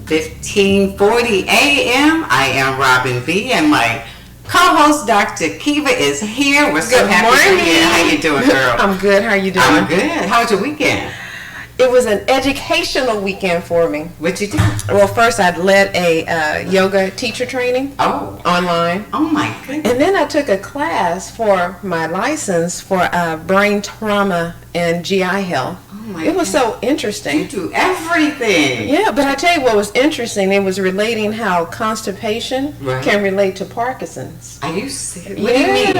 15:40 a.m. I am Robin B. and my co-host Dr. Kiva is here. We're so happy to be here. How you doing, girl? I'm good. How you doing? I'm good. How was your weekend? It was an educational weekend for me. What'd you do? Well, first I led a yoga teacher training online. Oh my goodness. And then I took a class for my license for brain trauma and GI health. It was so interesting. You do everything. Yeah, but I tell you what was interesting. It was relating how constipation can relate to Parkinson's. Are you serious? What do you mean?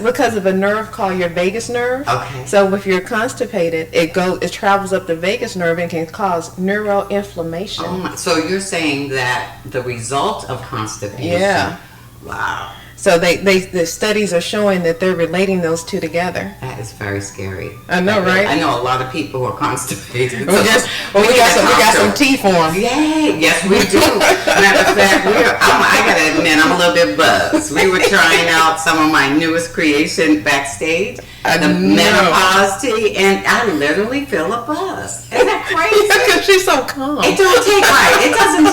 Because of a nerve called your vagus nerve. Okay. So if you're constipated, it travels up the vagus nerve and can cause neuroinflammation. Oh my! So you're saying that the result of constipation? Yeah. Wow. So the studies are showing that they're relating those two together. That is very scary. I know, right? I know a lot of people who are constipated. We got some tea for them. Yay! Yes, we do. Matter of fact, I gotta admit, I'm a little bit buzzed. We were trying out some of my newest creation backstage, the menopause tea, and I literally feel a buzz. Isn't that crazy? Because she's so calm. It doesn't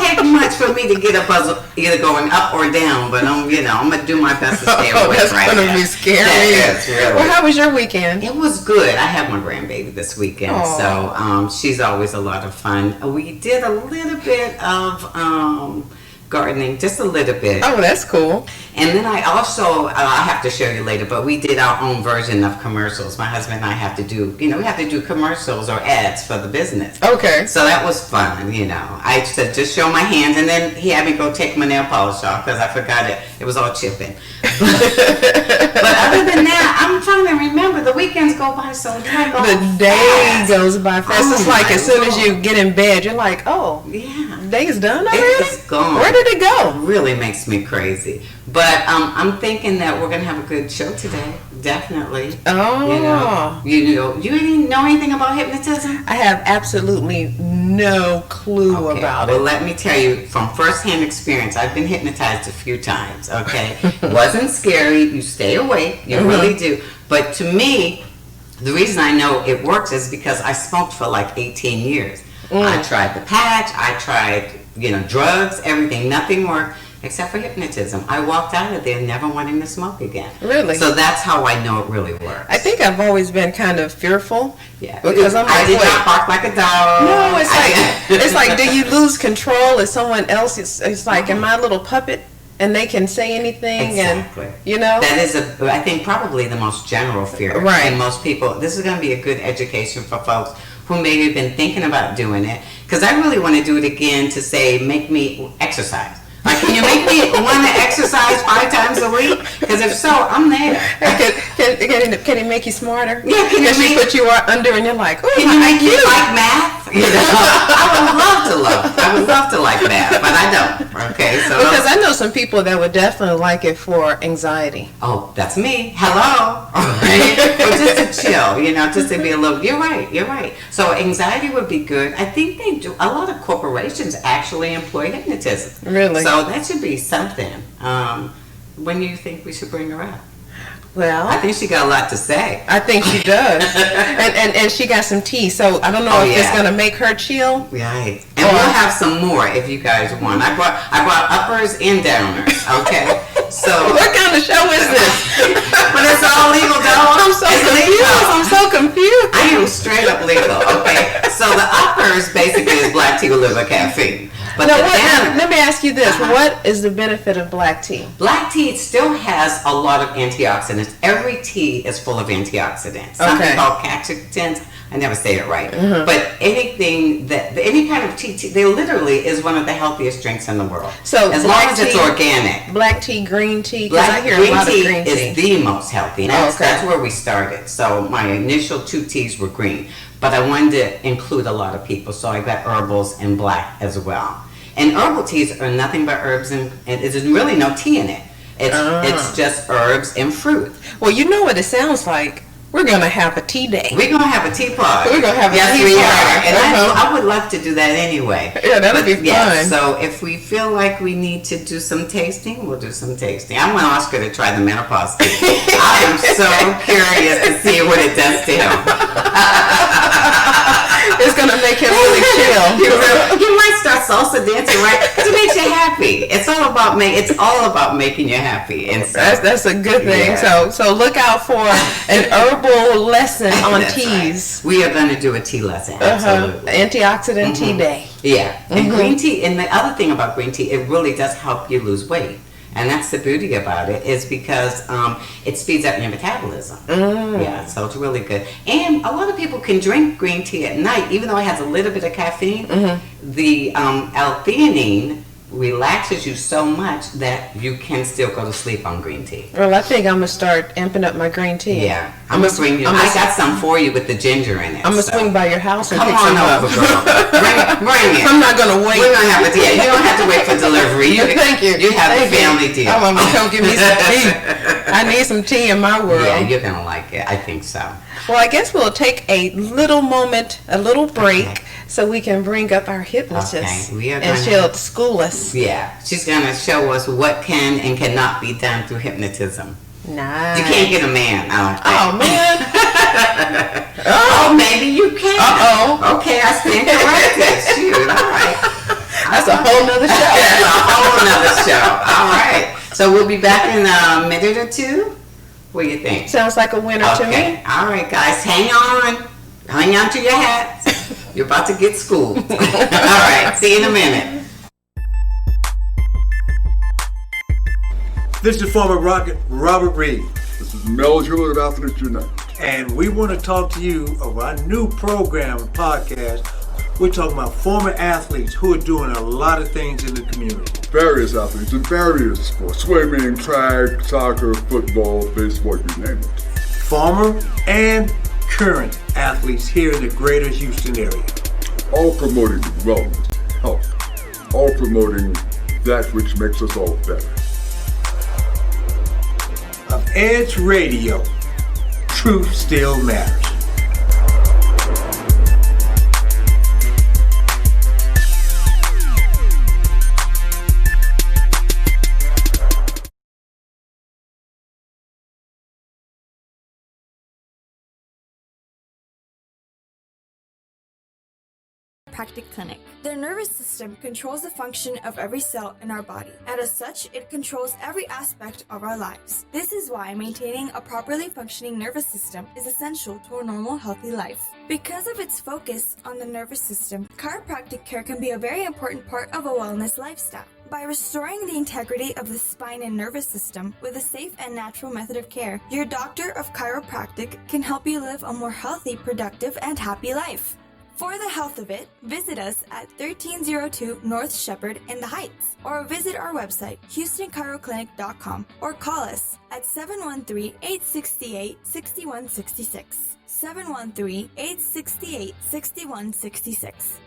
take much for me to get a buzz either going up or down, but I'm gonna do my best to stay away that's right gonna now. be scary. That is, really. Well, how was your weekend? It was good. I had my grandbaby this weekend, so she's always a lot of fun. We did a little bit of gardening, just a little bit. Oh, that's cool. And then I also, I'll have to show you later, but we did our own version of commercials. My husband and I have to do, we have to do commercials or ads for the business. Okay. So that was fun, I said, just show my hands, and then he had me go take my nail polish off because I forgot it was all chipping. But other than that, I'm trying to remember, the weekends go by so fast. The day goes by fast. It's like as soon as you get in bed, you're like, oh, yeah, the day's done already? It's gone. Where did it go? It really makes me crazy. But I'm thinking that we're going to have a good show today. Definitely. Oh. You didn't know anything about hypnotism? I have absolutely no clue about it. Well, let me tell you from firsthand experience, I've been hypnotized a few times, okay? Wasn't scary. You stay awake. You really do. But to me, the reason I know it works is because I smoked for like 18 years. I tried the patch. I tried, drugs, everything. Nothing worked. Except for hypnotism. I walked out of there never wanting to smoke again. Really? So that's how I know it really works. I think I've always been kind of fearful. Yeah. Because I'm like, I did not bark like a dog. No, it's like, do you lose control as someone else? It's like, am I a little puppet? And they can say anything. Exactly. And, That is, I think, probably the most general fear. Right. And most people, this is going to be a good education for folks who maybe have been thinking about doing it. Because I really want to do it again to say, make me exercise. Like, can you make me want to exercise 5 times a week? Because if so, I'm there. Can it make you smarter? Yeah, can she put you under and you're like, oh, can you make me like math? I would love to like math, but I don't. Okay, so because I know some people that would definitely like it for anxiety. Oh, that's me. Hello. Or just to chill, just to be a little. You're right. So anxiety would be good. I think they do. A lot of corporations actually employ hypnotism. Really? So that should be something. When do you think we should bring her up? Well, I think she got a lot to say. I think she does, and she got some tea. So I don't know if it's gonna make her chill. Right, and we'll have some more if you guys want. I brought uppers and downers. Okay, so what kind of show is this? But it's all legal, dog. I'm so confused. I am straight up legal. Okay, so the uppers basically is black tea with liver caffeine. But let me ask you this. What is the benefit of black tea? Black tea still has a lot of antioxidants. Every tea is full of antioxidants. Something called catechins. I never say it right. But any kind of tea, they literally is one of the healthiest drinks in the world. So as long as it's organic. Black tea, green tea, because I hear a lot of green tea. Is the most healthy. And that's where we started. So my initial 2 teas were green. But I wanted to include a lot of people. So I got herbals and black as well. And herbal teas are nothing but herbs, and there's really no tea in it. It's just herbs and fruit. Well, you know what it sounds like. We're going to have a tea day. We're going to have a tea party. We're going to have a tea party. And I would love to do that anyway. Yeah, that'll be fun. So if we feel like we need to do some tasting, we'll do some tasting. I want Oscar to try the menopause tea. I am so curious to see what it does to him. It's going to make him really chill. You might start salsa dancing, right? Because it makes you happy. It's all about making you happy. And so, that's a good thing. Yeah. So look out for an herbal lesson on teas. Right. We are going to do a tea lesson. Absolutely. Antioxidant tea day. Yeah. And green tea, and the other thing about green tea, it really does help you lose weight. And that's the beauty about it, is because it speeds up your metabolism. Yeah, so it's really good. And a lot of people can drink green tea at night, even though it has a little bit of caffeine. The L-theanine relaxes you so much that you can still go to sleep on green tea. Well, I think I'm going to start amping up my green tea. Yeah. I'm going to bring you. I got some for you with the ginger in it. I'm going to swing by your house and come pick on some over, up. girl. Bring it. I'm not going to wait. We're going to have a tea. You don't have to wait for delivery. Thank you. You have a family deal. I'm going to come give me some tea. I need some tea in my world. Yeah, you're going to like it. I think so. Well, I guess we'll take a little moment, a little break, so we can bring up our hypnotist. Okay. And she'll school us. Yeah. She's going to show us what can and cannot be done through hypnotism. Nice. You can't get a man, I don't think. Oh, man. Oh, maybe you can. Uh-oh. Okay, I stand corrected. Shoot, all right. That's a whole nother show. That's a whole nother show. All right. So we'll be back in a minute or two. What do you think? Sounds like a winner to me. All right, guys, hang on. Hang on to your hats. You're about to get schooled. All right, see you in a minute. This is former Rocket Robert Reed. This is Mel Jewell of Athletes United. And we want to talk to you of our new program and podcast. We're talking about former athletes who are doing a lot of things in the community. Various athletes in various sports. Swimming, track, soccer, football, baseball, you name it. Former and current athletes here in the greater Houston area. All promoting wellness, health. All promoting that which makes us all better. Of Edge Radio, truth still matters. Chiropractic Clinic. The nervous system controls the function of every cell in our body, and as such, it controls every aspect of our lives. This is why maintaining a properly functioning nervous system is essential to a normal, healthy life. Because of its focus on the nervous system, chiropractic care can be a very important part of a wellness lifestyle. By restoring the integrity of the spine and nervous system with a safe and natural method of care, your doctor of chiropractic can help you live a more healthy, productive, and happy life. For the health of it, visit us at 1302 North Shepherd in the Heights, or visit our website, HoustonChiroClinic.com, or call us at 713-868-6166. 713-868-6166.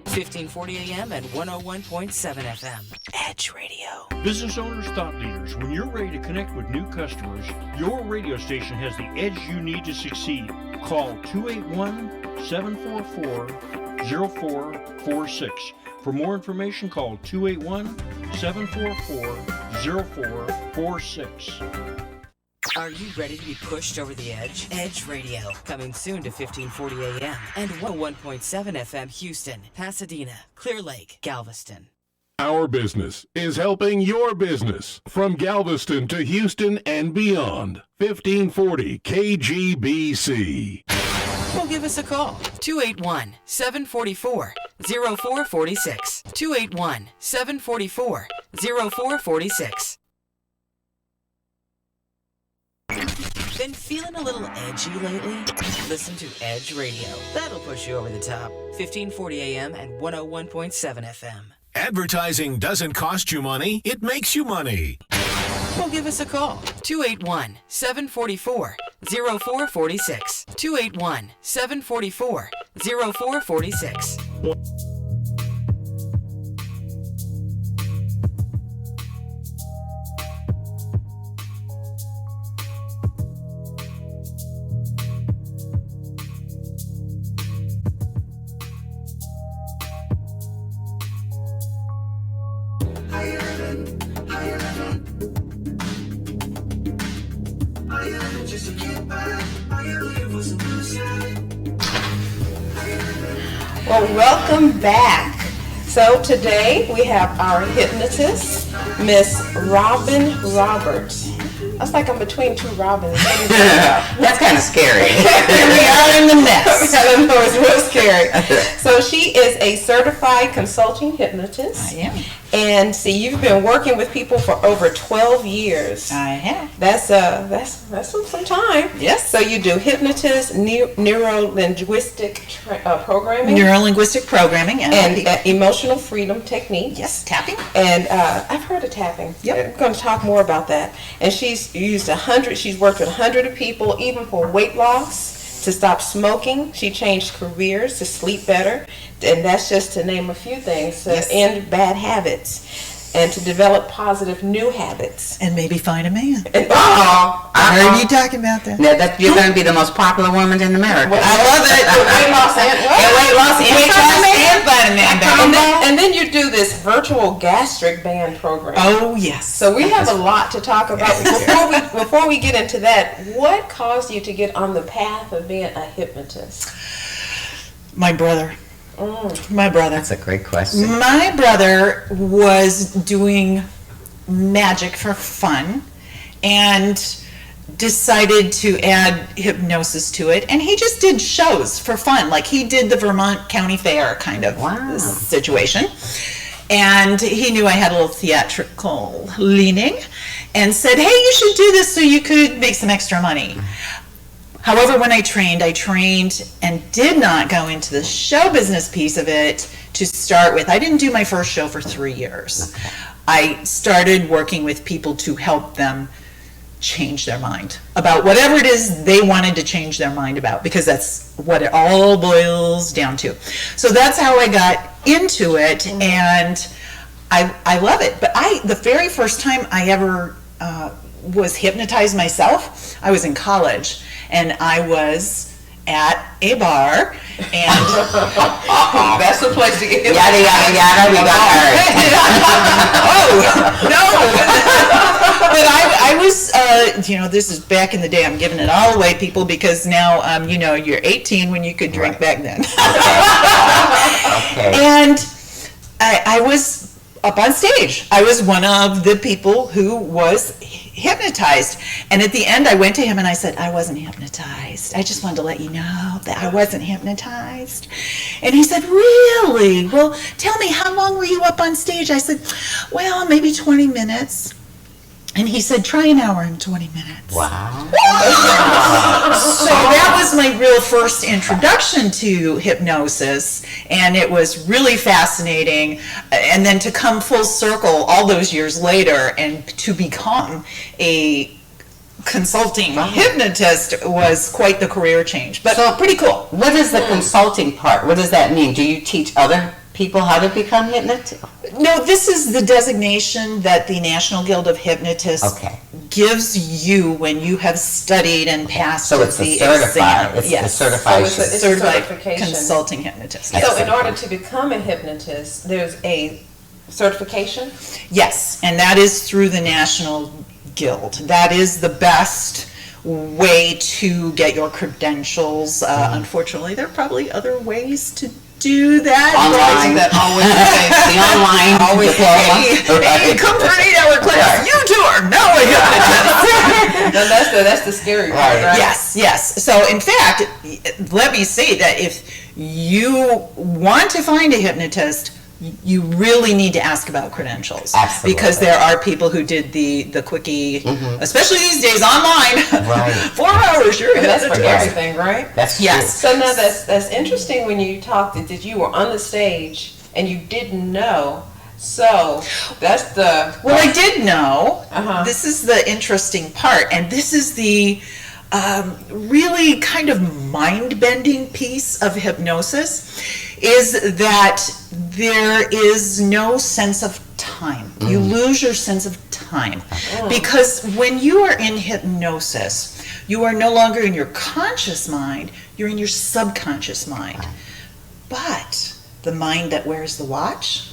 1540 AM and 101.7 FM. Edge Radio. Business owners, thought leaders, when you're ready to connect with new customers, your radio station has the edge you need to succeed. Call 281-744-0446. For more information, call 281-744-0446. Are you ready to be pushed over the edge? Edge Radio, coming soon to 1540 AM and 101.7 FM Houston, Pasadena, Clear Lake, Galveston. Our business is helping your business from Galveston to Houston and beyond. 1540 KGBC. Well, give us a call. 281-744-0446. 281-744-0446. Been feeling a little edgy lately? Listen to Edge Radio. That'll push you over the top. 1540 AM and 101.7 FM. Advertising doesn't cost you money, it makes you money. Well, give us a call. 281-744-0446. 281-744-0446. Just to get by, I am looking for some blue sky. Well, welcome back. So today we have our hypnotist, Miss Robin Roberts. That's like I'm between two Robins. That's kind of scary. Here we are in the mess. I don't know, it's real scary. So she is a certified consulting hypnotist. I am. And see, you've been working with people for over 12 years. I have. That's some time. Yes. So you do hypnotist, neuro-linguistic programming. Neuro-linguistic programming and emotional freedom technique. Yes, tapping. And I've heard of tapping. Yep. I'm going to talk more about that. And she's worked with 100 of people, even for weight loss, to stop smoking. She changed careers to sleep better. And that's just to name a few things, to end bad habits and to develop positive new habits. And maybe find a man. I heard you talking about that. Yeah, you're going to be the most popular woman in America. Well, I love it. Weight loss and find a man. and then you do this virtual gastric band program. Oh, yes. So we have a lot to talk about. Before we get into that, what caused you to get on the path of being a hypnotist? My brother. My brother. That's a great question. My brother was doing magic for fun and decided to add hypnosis to it, and he just did shows for fun, like he did the Vermont County Fair kind of situation. And he knew I had a little theatrical leaning and said, hey, you should do this so you could make some extra money. However, when I trained and did not go into the show business piece of it to start with. I didn't do my first show for 3 years. Okay. I started working with people to help them change their mind about whatever it is they wanted to change their mind about, because that's what it all boils down to. So that's how I got into it, and I love it. But the very first time I ever was hypnotized myself, I was in college, and I was at a bar, and that's the place to get yada yada yada. We got oh no! But I was, this is back in the day. I'm giving it all away, people, because now, you're 18 when you could drink back then. Okay. And I was up on stage. I was one of the people who was hypnotized. And at the end, I went to him and I said, I wasn't hypnotized. I just wanted to let you know that I wasn't hypnotized. And he said, really? Well, tell me, how long were you up on stage? I said, well, maybe 20 minutes. And he said, try an hour and 20 minutes. Wow. So that was my real first introduction to hypnosis, and it was really fascinating. And then to come full circle all those years later and to become a consulting hypnotist was quite the career change, but so, pretty cool. What is the consulting part? What does that mean? Do you teach other people how to become hypnotists? No, this is the designation that the National Guild of Hypnotists gives you when you have studied and passed the exam. It's the certified. So it's a certification. Consulting hypnotist. So in order to become a hypnotist, there's a certification? Yes, and that is through the National Guild. That is the best way to get your credentials. Unfortunately, there are probably other ways to do that. Online. That always the online always hey, come for an 8-hour class. You two are now a hypnotist. No, that's the scary part, right? Yes. So in fact, let me say that if you want to find a hypnotist, you really need to ask about credentials. Absolutely. Because there are people who did the quickie, especially these days online. Right. 4 hours, you're and that's for everything, right? That's true. Yes. So now that's interesting when you talked that you were on the stage and you didn't know. So that's the well, I did know. This is the interesting part, and this is the really kind of mind-bending piece of hypnosis, is that there is no sense of time. You lose your sense of time. Because when you are in hypnosis, you are no longer in your conscious mind, you're in your subconscious mind. But the mind that wears the watch,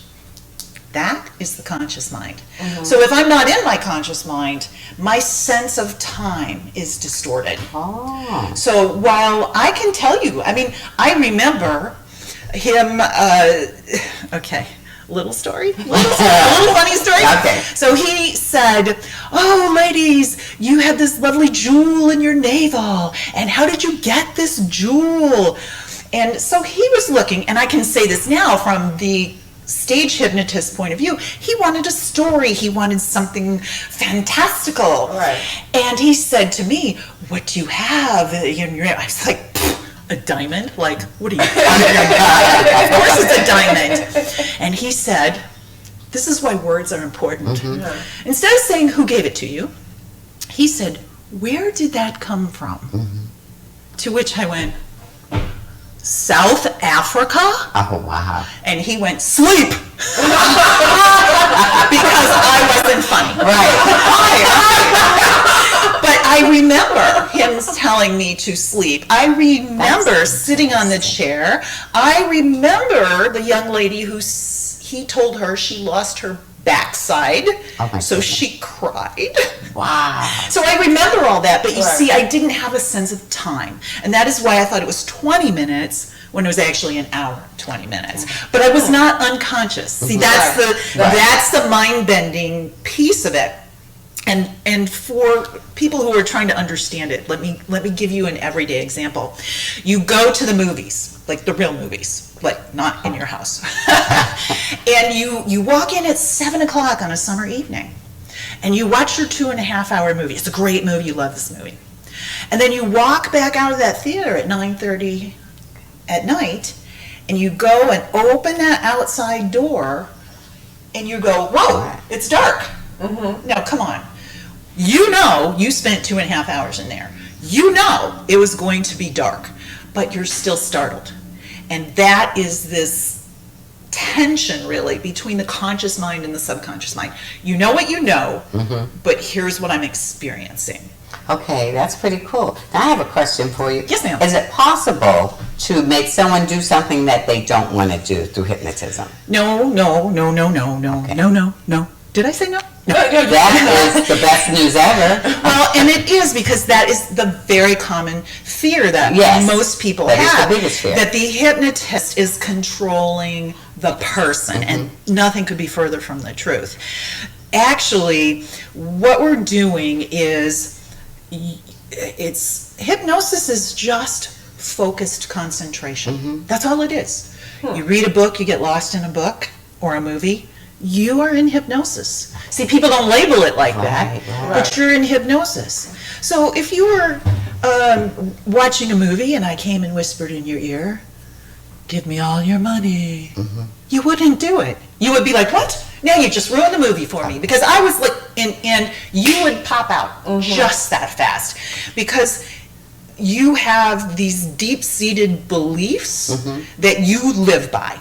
that is the conscious mind. So if I'm not in my conscious mind, my sense of time is distorted. So while I can tell you, I mean, I remember him, okay, little story, a little funny story. Okay. So he said, "Oh, ladies, you had this lovely jewel in your navel, and how did you get this jewel?" And so he was looking, and I can say this now from the stage hypnotist point of view, he wanted a story, he wanted something fantastical. Right. And he said to me, "What do you have in your," I was like, "A diamond? Like, what are you?" Of course it's a diamond. And he said, this is why words are important. Instead of saying who gave it to you, he said, "Where did that come from?" To which I went, "South Africa?" Oh, wow. And he went, "Sleep." Because I wasn't funny. But I remember him telling me to sleep. I remember sitting on the chair. I remember the young lady who he told her she lost her backside, so she cried. Wow. So I remember all that, but you see, I didn't have a sense of time. And that is why I thought it was 20 minutes when it was actually an hour, 20 minutes. But I was not unconscious. See, that's the mind-bending piece of it. And for people who are trying to understand it, let me give you an everyday example. You go to the movies, like the real movies, like not in your house. And you walk in at 7 o'clock on a summer evening, and you watch your 2.5-hour movie. It's a great movie, you love this movie. And then you walk back out of that theater at 9:30 at night, and you go and open that outside door, and you go, "Whoa, it's dark." Now, come on. You know you spent 2.5 hours in there. You know it was going to be dark, but you're still startled. And that is this tension, really, between the conscious mind and the subconscious mind. You know what you know, but here's what I'm experiencing. Okay, that's pretty cool. Now I have a question for you. Yes, ma'am. Is it possible to make someone do something that they don't want to do through hypnotism? No. Did I say no? No. That is the best news ever. Well, and it is, because that is the very common fear that most people that have. Is the biggest fear. That the hypnotist is controlling the person, and nothing could be further from the truth. Actually, what we're doing is, hypnosis is just focused concentration. That's all it is. You read a book, you get lost in a book or a movie, you are in hypnosis. See, people don't label it like that, but you're in hypnosis. So if you were watching a movie and I came and whispered in your ear, "Give me all your money," you wouldn't do it. You would be like, "What? Now you just ruined the movie for me." Because I was like, and you would pop out just that fast. Because you have these deep-seated beliefs that you live by.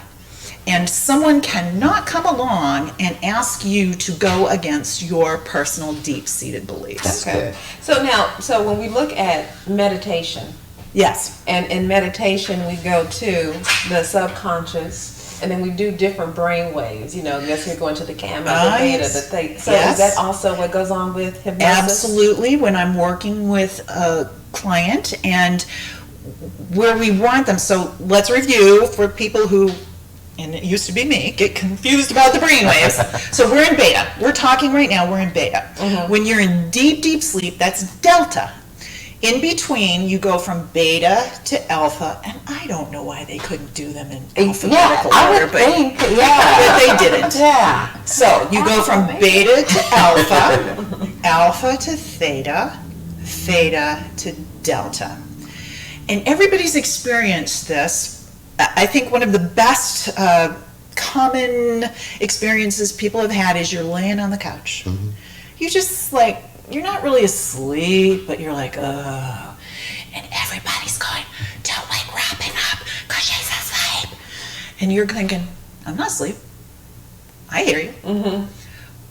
And someone cannot come along and ask you to go against your personal deep-seated beliefs. That's good. So when we look at meditation, Yes. and in meditation we go to the subconscious, and then we do different brain waves. You know, I guess we're going to the gamma, the beta, the theta. So is that also what goes on with hypnosis? Absolutely. When I'm working with a client and where we want them. So let's review for people who, and it used to be me, get confused about the brain waves. So we're in beta. We're talking right now, we're in beta. When you're in deep, deep sleep, that's delta. In between, you go from beta to alpha, and I don't know why they couldn't do them in alphabetical order, but they didn't. So you go from beta to alpha, alpha to theta, theta to delta. And everybody's experienced this. I think one of the best common experiences people have had is you're laying on the couch. You just like, you're not really asleep, but you're like, oh. And everybody's going, "Don't wake Robin up, because she's asleep." And you're thinking, I'm not asleep. I hear you.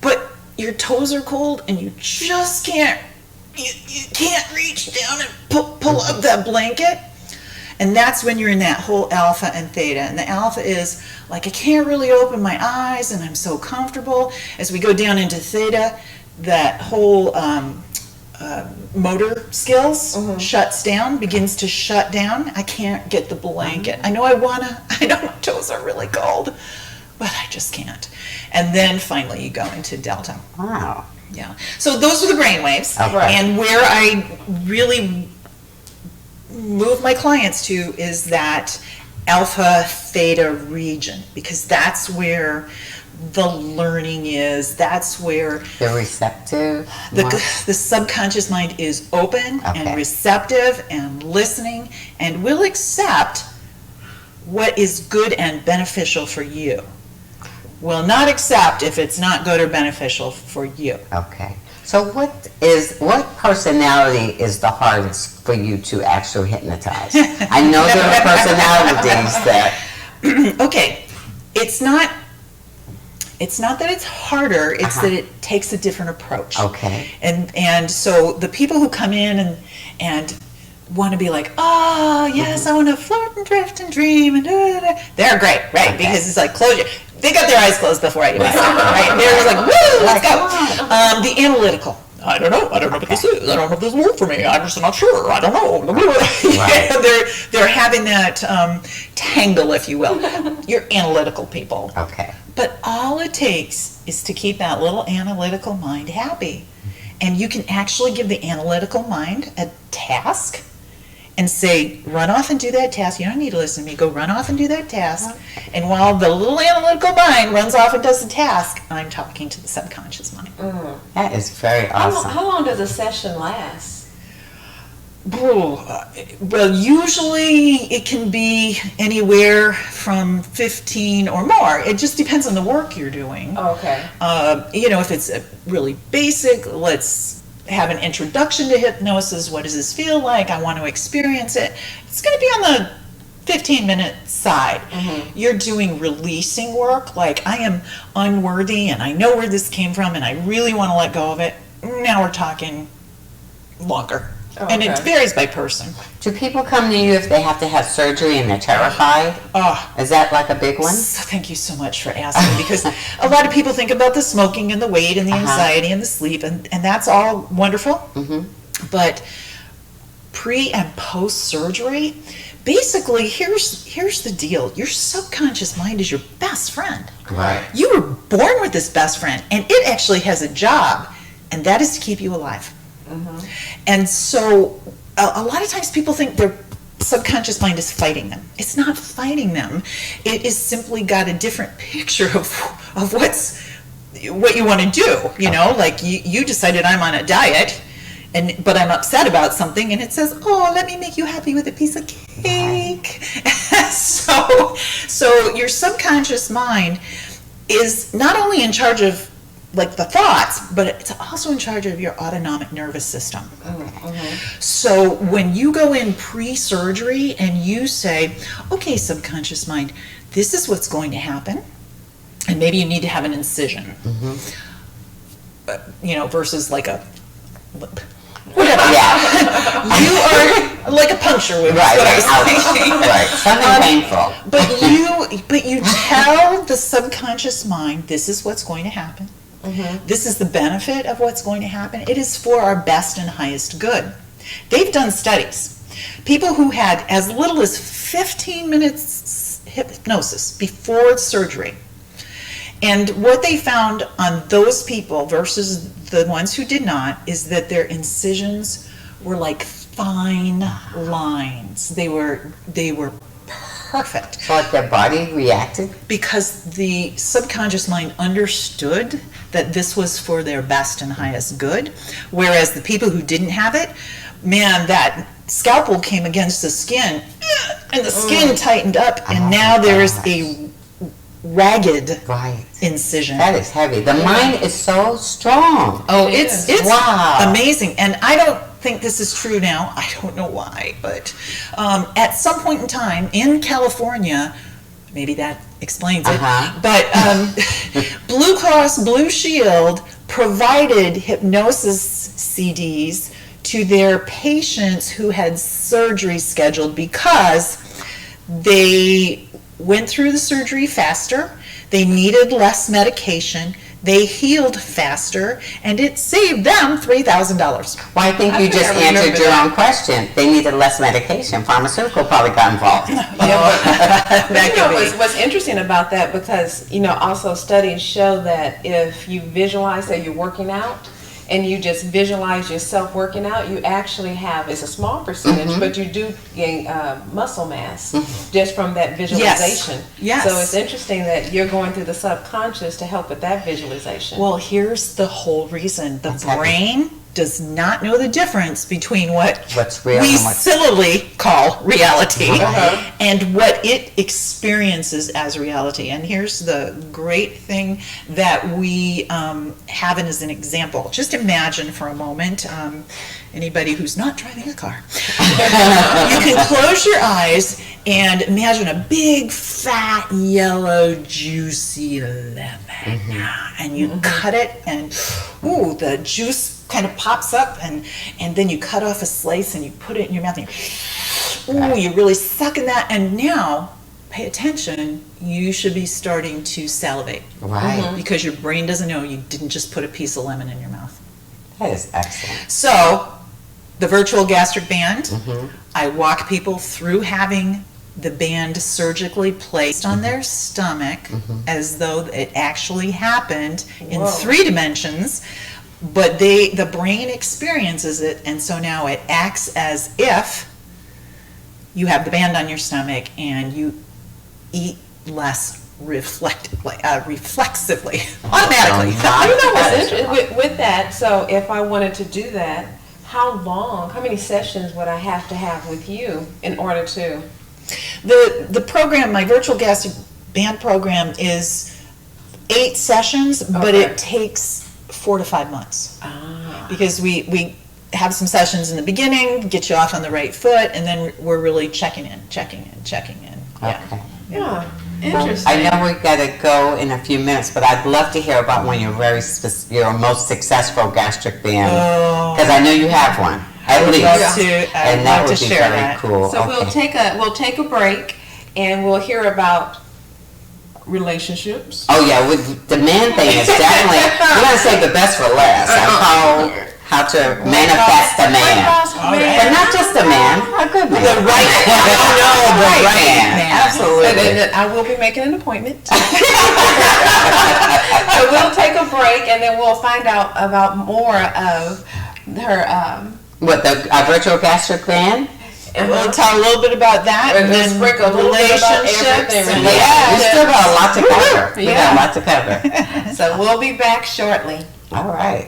But your toes are cold and you just can't, you can't reach down and pull up that blanket. And that's when you're in that whole alpha and theta. And the alpha is like, I can't really open my eyes and I'm so comfortable. As we go down into theta, that whole motor skills shuts down, begins to shut down. I can't get the blanket. I know I know my toes are really cold, but I just can't. And then finally you go into delta. Wow. Yeah. So those are the brain waves. Okay. And where I really move my clients to is that alpha theta region, because that's where the learning is. That's where The receptive. the subconscious mind is open and receptive and listening and will accept what is good and beneficial for you. Will not accept if it's not good or beneficial for you. Okay. So what personality is the hardest for you to actually hypnotize? I know there are personalities that... Okay. It's not that it's harder, it's that it takes a different approach. Okay. And so the people who come in and want to be like, oh, yes, I want to float and drift and dream, and they're great, right? Because it's like, they got their eyes closed before I even start, right? They're just like, woo, let's go. The analytical, I don't know what this is. I don't know if this will work for me. I'm just not sure. I don't know. Right. They're having that tangle, if you will. You're analytical people. Okay. But all it takes is to keep that little analytical mind happy. And you can actually give the analytical mind a task and say, run off and do that task. You don't need to listen to me. Go run off and do that task. And while the little analytical mind runs off and does the task, I'm talking to the subconscious mind. That is very awesome. How long does a session last? Well, usually it can be anywhere from 15 or more. It just depends on the work you're doing. Okay. If it's a really basic, let's have an introduction to hypnosis. What does this feel like? I want to experience it. It's going to be on the 15-minute side. You're doing releasing work, like I am unworthy and I know where this came from and I really want to let go of it. Now we're talking longer. And it varies by person. Do people come to you if they have to have surgery and they're terrified? Is that like a big one? So thank you so much for asking, because a lot of people think about the smoking and the weight and the anxiety and the sleep, and that's all wonderful. But pre and post surgery, basically, here's the deal. Your subconscious mind is your best friend. Right. You were born with this best friend, and it actually has a job, and that is to keep you alive. And so a lot of times people think their subconscious mind is fighting them. It's not fighting them. It is simply got a different picture of what you want to do. Like you decided I'm on a diet, but I'm upset about something, and it says, oh, let me make you happy with a piece of cake. So your subconscious mind is not only in charge of like the thoughts, but it's also in charge of your autonomic nervous system. So when you go in pre-surgery and you say, okay, subconscious mind, this is what's going to happen, and maybe you need to have an incision, versus like a whatever. You are like a puncture wound. Right. Something painful. But you tell the subconscious mind, this is what's going to happen. This is the benefit of what's going to happen. It is for our best and highest good. They've done studies. People who had as little as 15 minutes hypnosis before surgery. And what they found on those people versus the ones who did not is that their incisions were like fine lines. They were perfect. So like their body reacted? Because the subconscious mind understood that this was for their best and highest good, whereas the people who didn't have it, man, that scalpel came against the skin, and the skin tightened up, and now there's a ragged incision. That is heavy. The mind is so strong. Oh, it's amazing. And I don't think this is true now. I don't know why, but at some point in time in California, maybe that explains it, but Blue Cross Blue Shield provided hypnosis CDs to their patients who had surgery scheduled because they went through the surgery faster, they needed less medication, They healed faster, and it saved them $3,000. Well, I think you just answered your own question. They needed less medication. Pharmaceutical probably got involved. What's interesting about that, because also studies show that if you visualize that you're working out, and you just visualize yourself working out, you actually have, it's a small percentage, but you do gain muscle mass just from that visualization. Yes. So it's interesting that you're going through the subconscious to help with that visualization. Well, here's the whole reason. The brain does not know the difference between what's real we and what's silly call reality and what it experiences as reality. And here's the great thing that we have as an example. Just imagine for a moment, anybody who's not driving a car, you can close your eyes and imagine a big, fat, yellow, juicy lemon. And you cut it, and the juice kind of pops up, and then you cut off a slice and you put it in your mouth, and you're really sucking that, and now pay attention, you should be starting to salivate. Right. Because your brain doesn't know you didn't just put a piece of lemon in your mouth. That is excellent. So the virtual gastric band, I walk people through having the band surgically placed on their stomach as though it actually happened in 3 dimensions. But the brain experiences it, and so now it acts as if you have the band on your stomach and you eat less reflexively, automatically. With that, so if I wanted to do that, how many sessions would I have to have with you in order to? The program, my virtual gastric band program, is 8 sessions, but it takes 4 to 5 months. Because we have some sessions in the beginning, get you off on the right foot, and then we're really checking in. Okay. Yeah, interesting. I know we've got to go in a few minutes, but I'd love to hear about one of your most successful gastric band, because I know you have one, at least. And that would be very cool. So we'll take a break, and we'll hear about relationships. Oh yeah, the man thing is definitely, we're going to save the best for last. How to manifest a man. But not just a man, a good man. The right man. Absolutely. And I will be making an appointment. So we'll take a break, and then we'll find out about more of her... a virtual gastric band? And we'll talk a little bit about that, and then sprinkle a little bit about everything. We still got a lot to cover. We got a lot to cover. So we'll be back shortly. All right.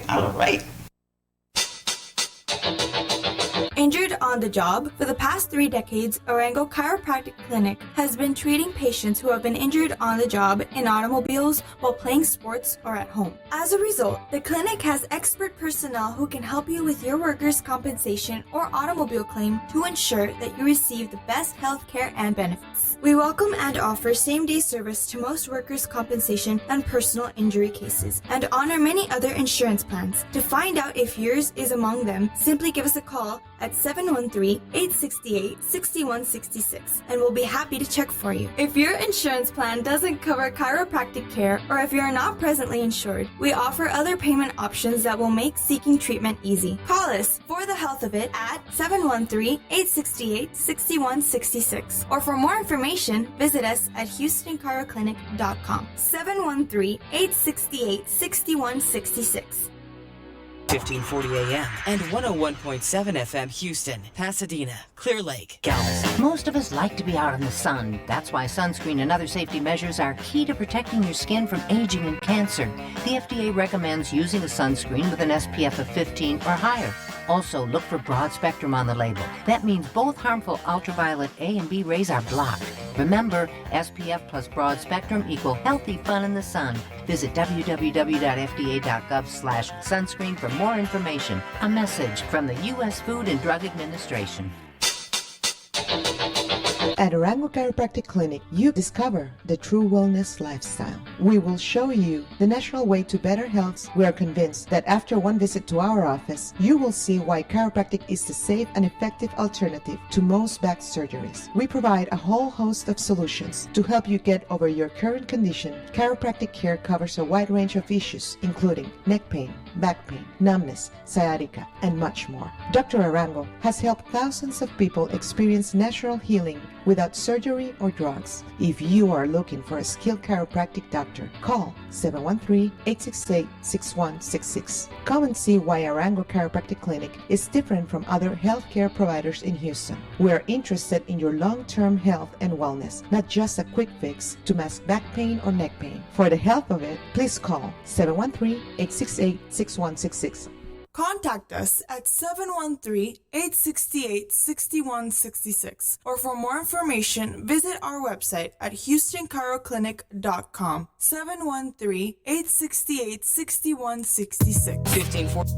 Injured on the job? For the past 3 decades, Orango Chiropractic Clinic has been treating patients who have been injured on the job in automobiles while playing sports or at home. As a result, the clinic has expert personnel who can help you with your workers' compensation or automobile claim to ensure that you receive the best health care and benefits. We welcome and offer same-day service to most workers' compensation and personal injury cases, and honor many other insurance plans. To find out if yours is among them, simply give us a call at 713-868-6166, and we'll be happy to check for you. If your insurance plan doesn't cover chiropractic care, or if you're not presently insured, we offer other payment options that will make seeking treatment easy. Call us for the health of it at 713-868-6166, or for more information, visit us at HoustonChiroClinic.com. 713-868-6166. 1540 AM and 101.7 FM Houston, Pasadena, Clear Lake, Galveston. Most of us like to be out in the sun. That's why sunscreen and other safety measures are key to protecting your skin from aging and cancer. The FDA recommends using a sunscreen with an SPF of 15 or higher. Also, look for broad spectrum on the label. That means both harmful ultraviolet A and B rays are blocked. Remember, SPF plus broad spectrum equal healthy fun in the sun. Visit www.fda.gov/sunscreen for more information. A message from the U.S. Food and Drug Administration. At Arango Chiropractic Clinic, you discover the true wellness lifestyle. We will show you the natural way to better health. We are convinced that after one visit to our office, you will see why chiropractic is the safe and effective alternative to most back surgeries. We provide a whole host of solutions to help you get over your current condition. Chiropractic care covers a wide range of issues, including neck pain, back pain, numbness, sciatica, and much more. Dr. Arango has helped thousands of people experience natural healing without surgery or drugs. If you are looking for a skilled chiropractic doctor, call 713-868-6166. Come and see why Arango Chiropractic Clinic is different from other healthcare providers in Houston. We are interested in your long-term health and wellness, not just a quick fix to mask back pain or neck pain. For the health of it, please call 713-868-6166. Contact us at 713-868-6166, or for more information, visit our website at HoustonChiroClinic.com. 713-868-6166. 1540.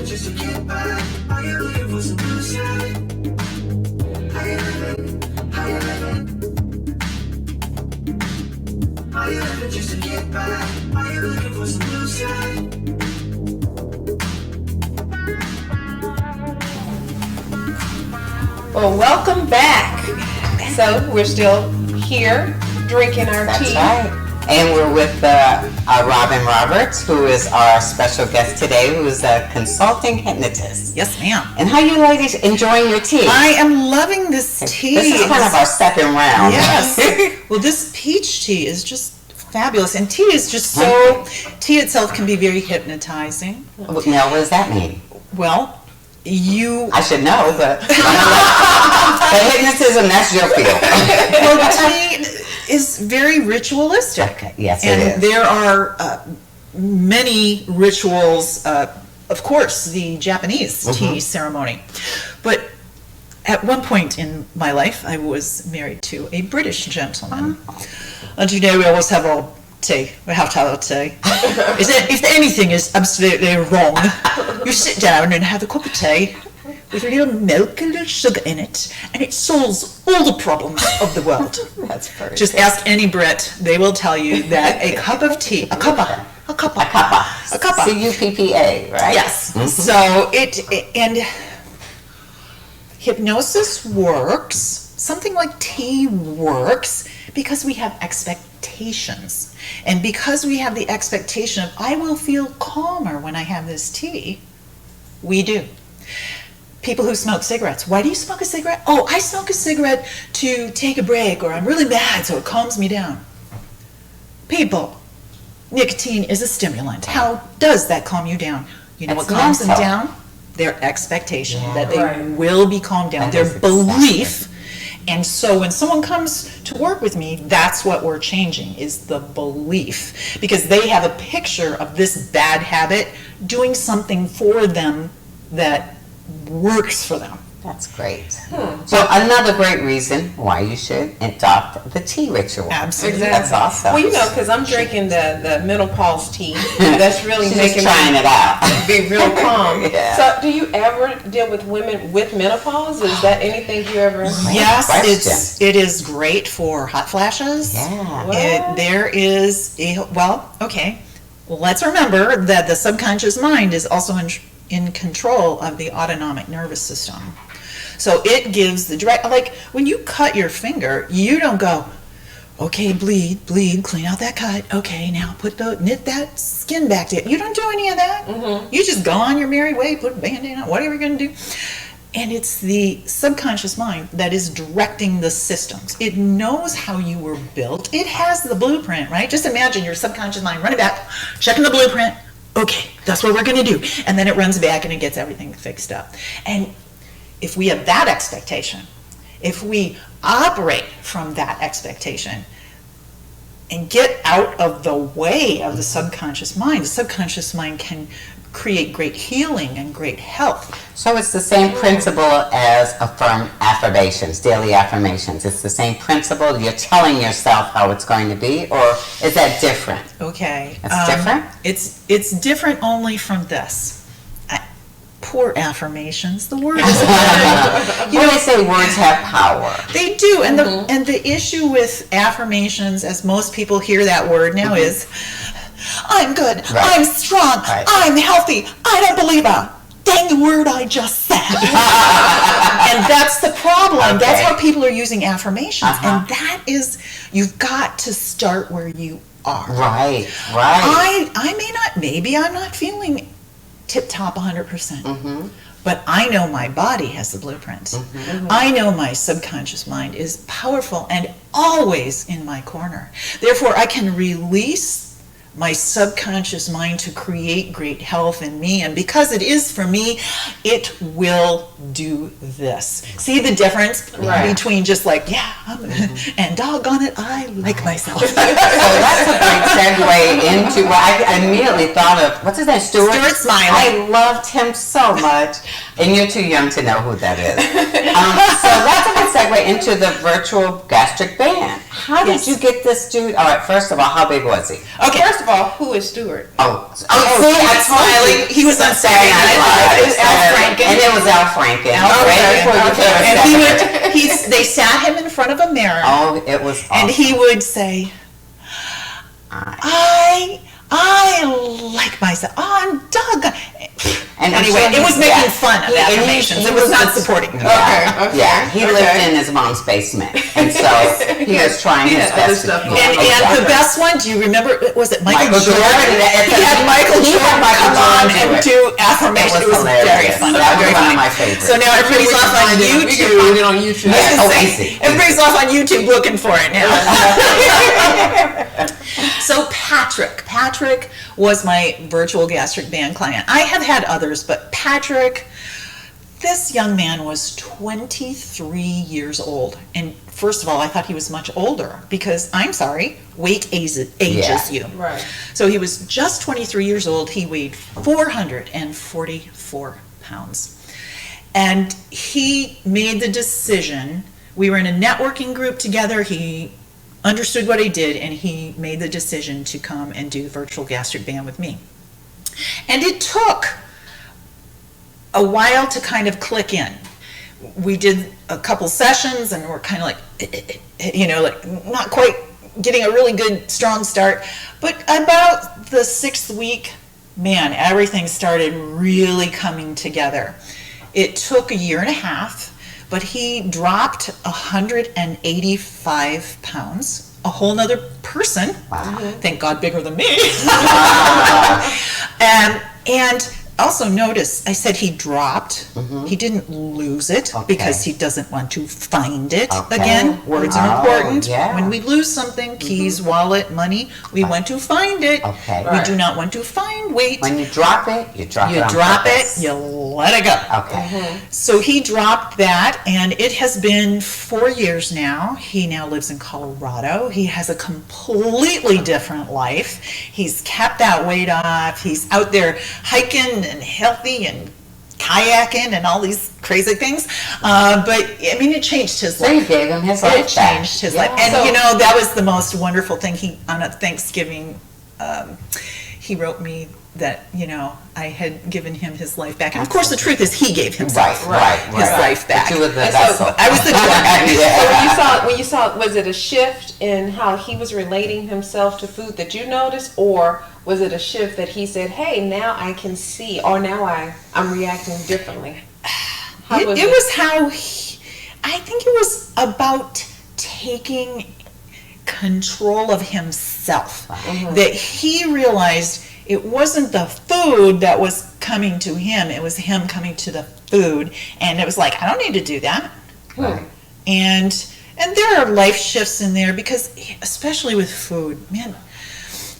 Just to get by, are you looking for some blue sky? Are you living? Are you living just to get by? Are you looking for some blue sky? Well, welcome back. So we're still here drinking our tea. That's right. And we're with Robin Roberts, who is our special guest today, who is a consulting hypnotist. Yes, ma'am. And how you ladies enjoying your tea? I am loving this tea. This is kind of our second round. Yes. Well, this peach tea is just fabulous. And tea is just so, tea itself can be very hypnotizing. Now, what does that mean? Well, I should know, but the hypnotism, that's your field. Well, tea is very ritualistic. Okay. Yes, and it is. There are many rituals, of course, the Japanese tea ceremony. But at one point in my life, I was married to a British gentleman. And today we always have our tea. We have to have our tea. If anything is absolutely wrong, you sit down and have a cup of tea with a little milk and a little sugar in it, and it solves all the problems of the world. That's very Just ask any Brit, they will tell you that a cup of tea, a cuppa, C-U-P-P-A, right? Yes. So and hypnosis works, something like tea works, because we have expectations. And because we have the expectation of, I will feel calmer when I have this tea, we do. People who smoke cigarettes. Why do you smoke a cigarette? Oh, I smoke a cigarette to take a break, or I'm really mad, so it calms me down. People, nicotine is a stimulant. How does that calm you down? You know what calms them down? Their expectation that they will be calmed down, their belief. And so when someone comes to work with me, that's what we're changing, is the belief. Because they have a picture of this bad habit doing something for them that works for them. That's great. So another great reason why you should adopt the tea ritual. Absolutely. That's awesome. Well, you know, because I'm drinking the menopause tea. That's really She's making trying it out. Be real calm. Yeah. So, do you ever deal with women with menopause? Is that anything you ever? Yes, it is great for hot flashes. Yeah. There is let's remember that the subconscious mind is also in control of the autonomic nervous system. So it gives the direct, like when you cut your finger, you don't go, okay, bleed, clean out that cut. Okay, now knit that skin back to it. You don't do any of that. You just go on your merry way, put a Band-Aid on, whatever you're going to do. And it's the subconscious mind that is directing the systems. It knows how you were built. It has the blueprint, right? Just imagine your subconscious mind running back, checking the blueprint. Okay, that's what we're going to do. And then it runs back and it gets everything fixed up. And if we have that expectation, if we operate from that expectation, and get out of the way of the subconscious mind. The subconscious mind can create great healing and great health. So it's the same principle as affirmations, daily affirmations. It's the same principle. You're telling yourself how it's going to be, or is that different? Okay. It's different? It's different only from this. Poor affirmations. The word is they say words have power. They do, and the issue with affirmations, as most people hear that word now, is I'm good, I'm strong, I'm healthy, I don't believe a dang word I just said. And that's the problem. That's how people are using affirmations. And that is, you've got to start where you are. Right. I may not, maybe I'm not feeling tip-top 100%. But I know my body has the blueprint. I know my subconscious mind is powerful and always in my corner. Therefore, I can release my subconscious mind to create great health in me. And because it is for me, it will do this. See the difference between just like, and doggone it, I like myself. So that's a great segue into what I immediately thought of. What's his name? Stuart Smiley. I loved him so much. And you're too young to know who that is. So that's a good segue into the virtual gastric band. How did you get this dude? All right, first of all, how big was he? Okay. First of all, who is Stuart? See, I told you. He was on Saturday Night Live. It was Al Franken. And it was Al Franken. And they sat him in front of a mirror. Oh, it was awesome. And he would say, I like myself. Oh, I'm doggone. And anyway, it was making fun of affirmations. It was not supporting them. Yeah, he lived in his mom's basement, and so he was trying his best. And the best one, do you remember? Was it Michael Jordan? He had Michael Jordan come on and do affirmations. It was very funny. That was one of my favorites. So now everybody's off on YouTube. We can find it on YouTube. Easy. Everybody's off on YouTube looking for it now. So Patrick was my virtual gastric band client. I have had others, but Patrick, this young man was 23 years old. And first of all, I thought he was much older because, I'm sorry, weight ages you. Right. So he was just 23 years old. He weighed 444 pounds. And he made the decision. We were in a networking group together. He understood what I did, and he made the decision to come and do virtual gastric band with me. And it took a while to kind of click in. We did a couple sessions, and we're kind of like, like not quite getting a really good, strong start. But about the 6th week, man, everything started really coming together. It took a year and a half. But he dropped 185 pounds, a whole nother person. Wow. Thank God, bigger than me. And also notice, I said he dropped. He didn't lose it because he doesn't want to find it again. Words are important. Yeah. When we lose something, keys, wallet, money, we want to find it. We do not want to find weight. When you drop it, you drop it. You drop it, you let it go. So he dropped that, and it has been 4 years now. He now lives in Colorado. He has a completely different life. He's kept that weight off. He's out there hiking and healthy and kayaking and all these crazy things. But I mean, it changed his life. So you gave him his life. It changed his life. And that was the most wonderful thing. On a Thanksgiving, he wrote me that, I had given him his life back. And of course, the truth is he gave himself his life back. But you were the vessel. I was the tour. So when you saw, was it a shift in how he was relating himself to food that you noticed, or was it a shift that he said, hey, now I can see, or now I'm reacting differently? I think it was about taking control of himself. That he realized it wasn't the food that was coming to him, it was him coming to the food. And it was like, I don't need to do that. And there are life shifts in there, because especially with food, man,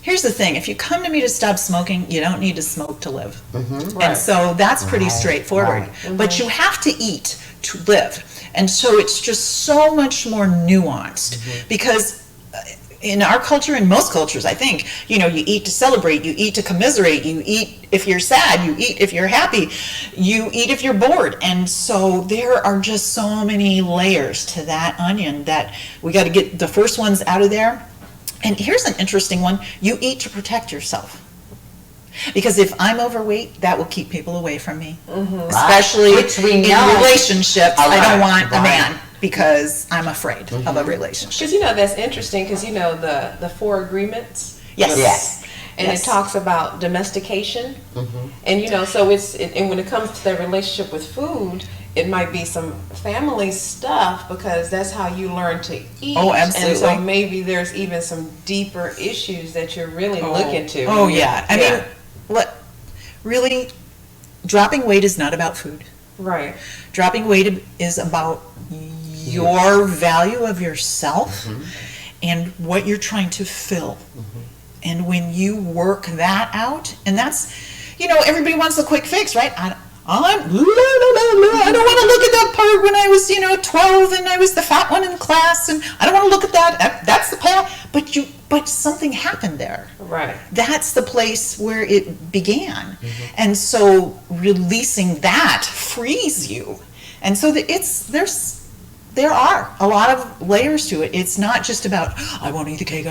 here's the thing. If you come to me to stop smoking, you don't need to smoke to live. And so that's pretty straightforward. But you have to eat to live. And so it's just so much more nuanced, because in our culture, in most cultures, I think, you eat to celebrate, you eat to commiserate, you eat if you're sad, you eat if you're happy, you eat if you're bored. And so there are just so many layers to that onion that we got to get the first ones out of there. And here's an interesting one. You eat to protect yourself. Because if I'm overweight, that will keep people away from me. Especially in relationships. I don't want a man because I'm afraid of a relationship. Because that's interesting because the 4 agreements. Yes. And it talks about domestication. And so and when it comes to their relationship with food, it might be some family stuff because that's how you learn to eat. Oh, absolutely. And so maybe there's even some deeper issues that you're really looking to. Oh, yeah. I mean, really, dropping weight is not about food. Right. Dropping weight is about your value of yourself and what you're trying to fill. And when you work that out, and that's, everybody wants a quick fix, right? I don't want to look at that part when I was, 12 and I was the fat one in class, and I don't want to look at that. That's the path. But something happened there. Right. That's the place where it began. And so releasing that frees you. And so there are a lot of layers to it. It's not just about, I won't eat the cake,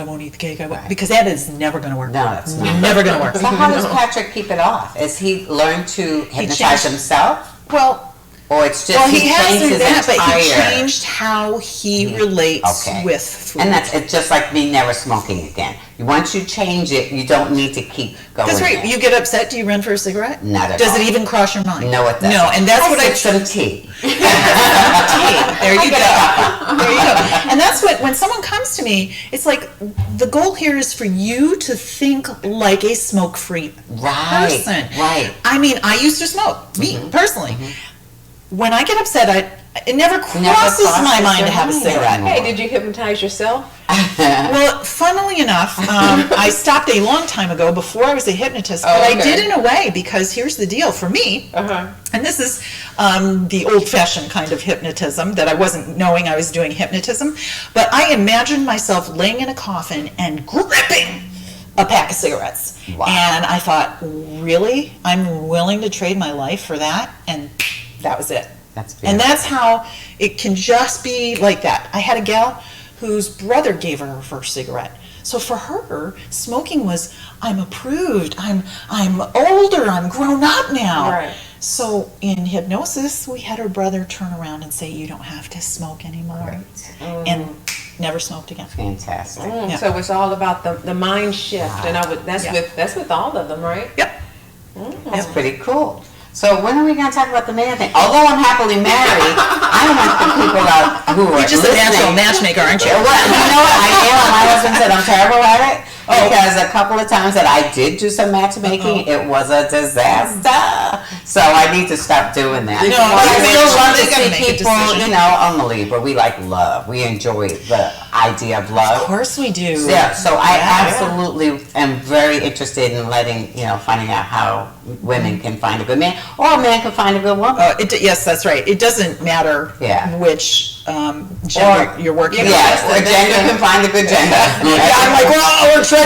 because that is never going to work. No, it's not. Never going to work. So how does Patrick keep it off? Has he learned to hypnotize himself? Well, or it's just he has changed through his that, but he entire- changed how he relates with food. And it's just like me never smoking again. Once you change it, you don't need to keep going. That's right. You get upset, do you run for a cigarette? Not at Does all. it even cross your mind? No, it doesn't. No, and that's what I sip some tea. There you go. There you go. And that's when someone comes to me, it's like the goal here is for you to think like a smoke-free person. Right. I mean, I used to smoke, me personally. When I get upset, it never crosses my mind to have a cigarette. Hey, did you hypnotize yourself? Well, funnily enough, I stopped a long time ago before I was a hypnotist, but I did in a way because here's the deal for me, and this is the old-fashioned kind of hypnotism that I wasn't knowing I was doing hypnotism, but I imagined myself laying in a coffin and gripping a pack of cigarettes. Wow. And I thought, really? I'm willing to trade my life for that? And that was it. That's beautiful. And that's how it can just be like that. I had a gal whose brother gave her her first cigarette. So for her, smoking was, I'm approved, I'm older, I'm grown up now. Right. So in hypnosis, we had her brother turn around and say, you don't have to smoke anymore. And never smoked again. Fantastic. Yeah. So it's all about the mind shift, and that's with all of them, right? Yep. That's pretty cool. So when are we going to talk about the man thing? Although I'm happily married, I want the people out who are You're just a natural matchmaker, aren't you? Well, you know what? I am. My husband said I'm terrible at it because a couple of times that I did do some matchmaking, it was a disaster. So I need to stop doing that. No, but I you still gotta love to make a see people, decision. I'm a Libra. We like love. We enjoy the idea of love. Of course we do. Yeah, so I absolutely am very interested in finding out how women can find a good man, or a man can find a good woman. Yes, that's right. It doesn't matter which gender you're working with. Yes, the gender can find a good gender. I'm like, whoa, we're trying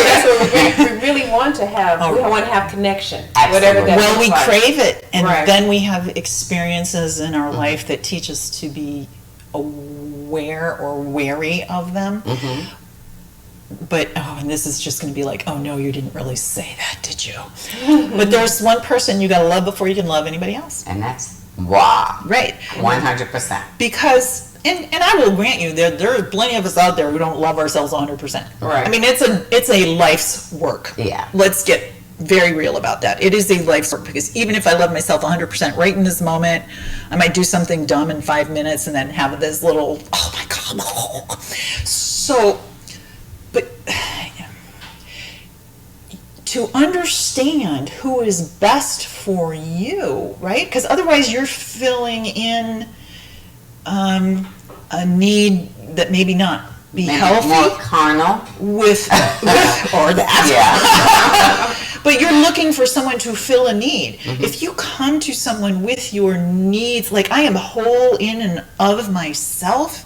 That's what we really want to have. We want to have connection. Whatever that Well, we looks like. crave it, and Right. then we have experiences in our life that teach us to be aware or wary of them. But, and this is just going to be like, oh no, you didn't really say that, did you? But there's one person you got to love before you can love anybody else. And that's, wow. Right. 100%. Because, and I will grant you, there are plenty of us out there who don't love ourselves 100%. Right. I mean, it's a life's work. Yeah. Let's get very real about that. It is a life's work, because even if I love myself 100% right in this moment, I might do something dumb in 5 minutes and then have this little, oh my God. So, but to understand who is best for you, right? Because otherwise you're filling in a need that maybe not be healthy. More carnal. With or that. Yeah. But you're looking for someone to fill a need. If you come to someone with your needs, like I am whole in and of myself,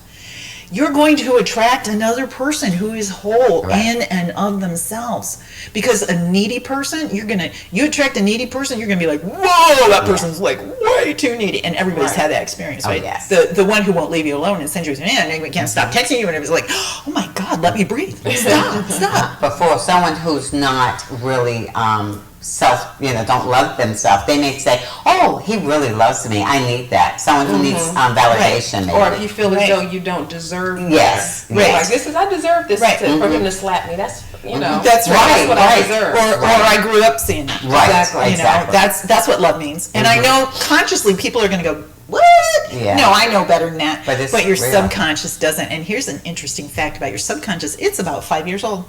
you're going to attract another person who is whole in and of themselves. Because a needy person, you attract a needy person, you're gonna be like, whoa, that person's like way too needy. And everybody's had that experience, right? Yes. The one who won't leave you alone and sends you, man, we can't stop texting you, and it's like, oh my God, let me breathe. Stop. But for someone who's not really don't love themselves, they may say, oh, he really loves me, I need that. Someone who needs validation, maybe. Or if you feel as though you don't deserve Yes. Right. Like, I deserve this for him to slap me. That's, That's right. That's what I deserve. Or I grew up seeing that. Right. Exactly. That's what love means. And I know consciously people are going to go, what? Yeah. No, I know better than that. But your real. subconscious doesn't. And here's an interesting fact about your subconscious. It's about 5 years old.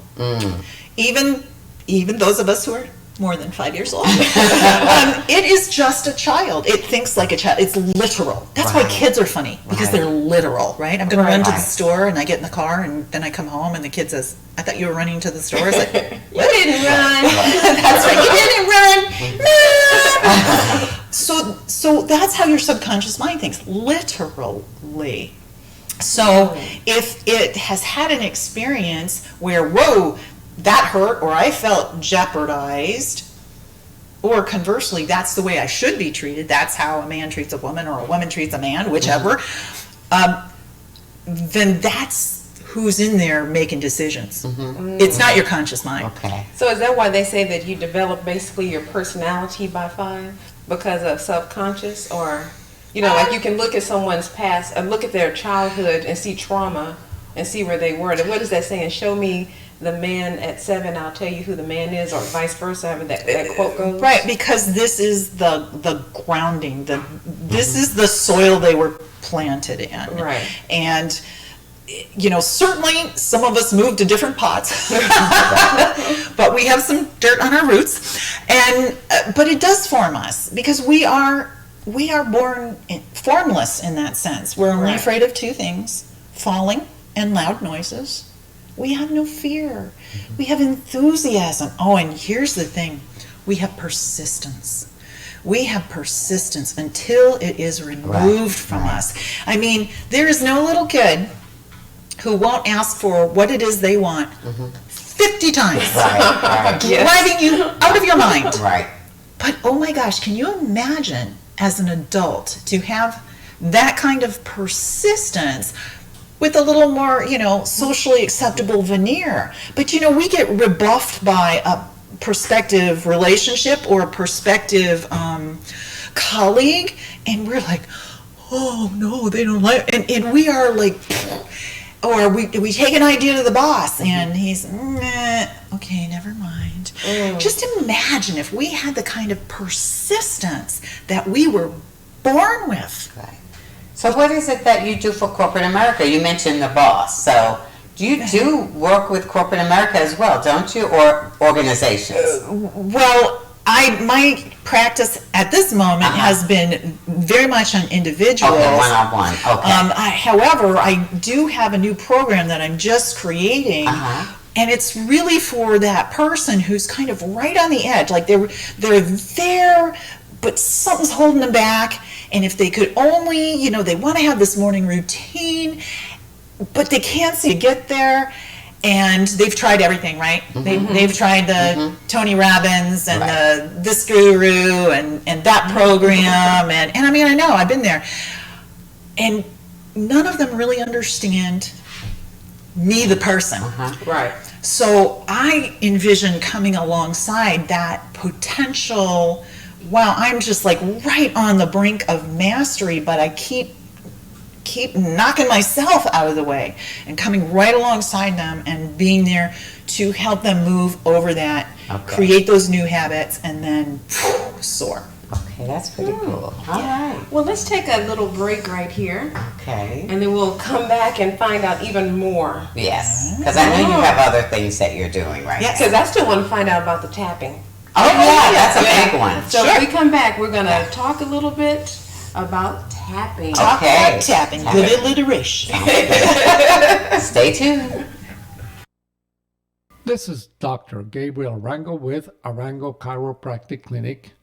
Even those of us who are more than 5 years old. It is just a child. It thinks like a child. It's literal. That's why kids are funny, because they're literal, right? I'm going to run to the store, and I get in the car, and then I come home, and the kid says, I thought you were running to the store. It's like, you didn't run. That's right, you didn't run. So that's how your subconscious mind thinks, literally. So if it has had an experience where, whoa, that hurt, or I felt jeopardized, or conversely, that's the way I should be treated, that's how a man treats a woman, or a woman treats a man, whichever, then that's who's in there making decisions. It's not your conscious mind. Okay. So is that why they say that you develop basically your personality by 5? Because of subconscious? Or, like you can look at someone's past, look at their childhood and see trauma and see where they were. And what is that saying? Show me the man at 7, I'll tell you who the man is, or vice versa, however that quote goes. Right, because this is the grounding, this is the soil they were planted in. Right. And, certainly some of us moved to different pots, but we have some dirt on our roots. And but it does form us, because we are born formless in that sense. We're only afraid of 2 things: falling and loud noises. We have no fear. We have enthusiasm. Oh, and here's the thing. We have persistence. We have persistence until it is removed from us. I mean, there is no little kid who won't ask for what it is they want 50 times. Driving you out of your mind. Right. But, oh my gosh, can you imagine as an adult to have that kind of persistence with a little more, socially acceptable veneer? But, we get rebuffed by a prospective relationship or a prospective colleague, and we're like, oh, no, they don't like, and we are like, or we take an idea to the boss, and he's, okay, never mind. Just imagine if we had the kind of persistence that we were born with. Right. So what is it that you do for corporate America? You mentioned the boss. So you do work with corporate America as well, don't you? Or organizations? Well, my practice at this moment has been very much on individuals. Okay, one-on-one. Okay. However, I do have a new program that I'm just creating. And it's really for that person who's kind of right on the edge. Like they're there, but something's holding them back. And if they could only, they want to have this morning routine, but they can't seem to get there. And they've tried everything, right? They've tried the Tony Robbins and the this guru and that program. And I mean, I know, I've been there. And none of them really understand me, the person. Right. So I envision coming alongside that potential, wow, I'm just like right on the brink of mastery, but I keep knocking myself out of the way and coming right alongside them and being there to help them move over that, create those new habits, and then soar. Okay, that's pretty cool. All right. Well, let's take a little break right here. Okay. And then we'll come back and find out even more. Yes, because I know you have other things that you're doing right now. Because I still want to find out about the tapping. Oh, yeah, that's a big one. So if we come back, we're going to talk a little bit about tapping. Talk about tapping. Good alliteration. Stay tuned. This is Dr. Gabriel Arango with Arango Chiropractic Clinic.